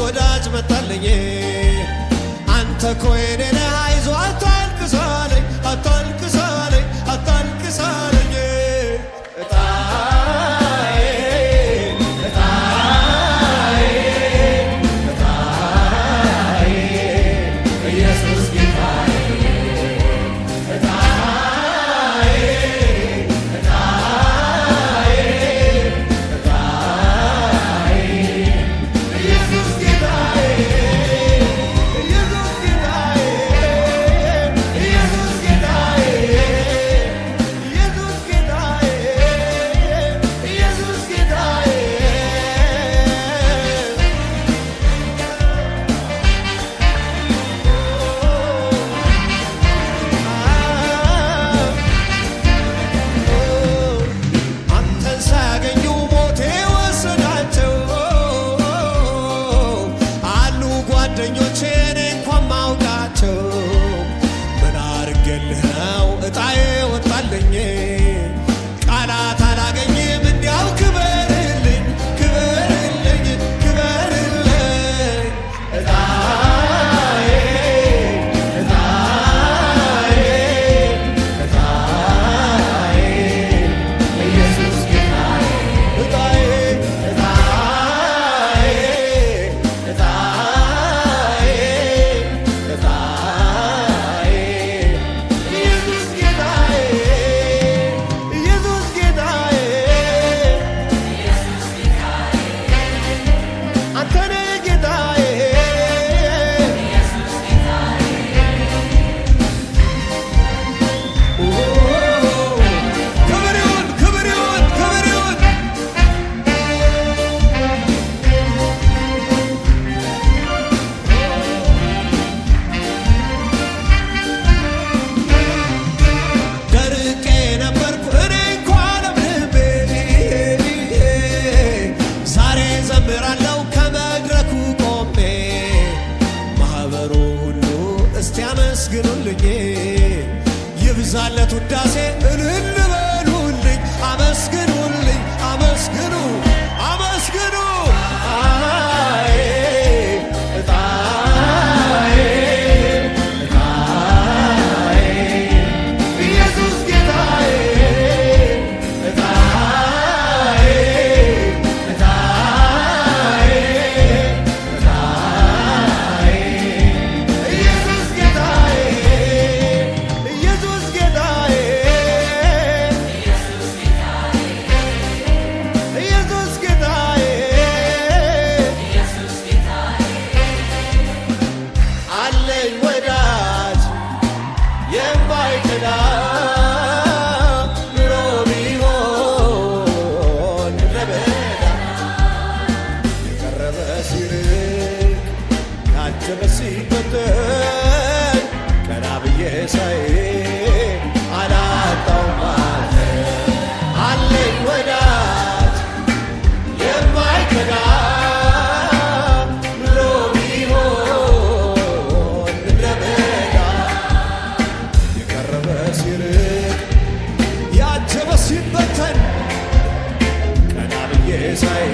ወዳጅ መጣልኝ አንተ ኮይኔ ነህ አይዞህ አታልቅስ አለኝ አታልቅስ አለኝ አታልቅስ አለኝ እጣዬ እጣዬ እጣዬ ኢየሱስ ጌታዬ እጣዬ እጣዬ እጣዬ ኢየሱስ ጌታዬ ኢየሱስ ጌታዬ ኢየሱስ ጌታዬ ኢየሱስ ጌታዬ ኢየሱስ ጌታዬ አንተን ሳያገኙ ሞቴ ወሰዳቸው አሉ ጓደኞቼ እኔ እንኳን ማውቃቸው ምን አርጌልህ ነው እጣዬ ወጣልኝ ቃላት አላገኝም እንዲያው ክበርልኝ ክበርልኝ ክበርልኝ እጣዬ እጣዬ እጣዬ ኢየሱስ ጌታዬ እጣዬ እጣዬ እጣዬ እጣዬ ኢየሱስ ጌታዬ ኢየሱስ ጌታዬ አንተ ነህ ጌታዬ ክብር ይሁን ክብር ይሁን ክብር ይሁን ደርቄ ነበርኩ እኔ እንኳን ለምልቤ ዛሬ ዘምራለሁ ከመድረኩ ቆሜ ማኅበሩ ሁሉ እስቲ አመስግኑልኝ ይብዛለት ውዳሴ እልል በሉልኝ አመስግኑልኝ አመስግኑ አመስግኑ አዬ እጣዬ እጣዬ ኢየሱስ ጌታዬ እጣዬ እጣዬ እጣዬ ኢየሱስ ጌታዬ ኢየሱስ ጌታዬ ኢየሱስ ጌታዬ አለኝ ወዳጅ የማይክዳ ኑሮ ቢሆን ምድረ በዳ የቀረበ ሲርቅ ያጀበ ሲበተን ቀና ብዬ ሳይ አላጣውም አንተን አለኝ ወዳጅ የማይከዳ ኑሮ ቢሆን ምድረ በዳ የቀረበ ሲርቅ ያጀበ ሲበተን ቀና ብዬ ሳይ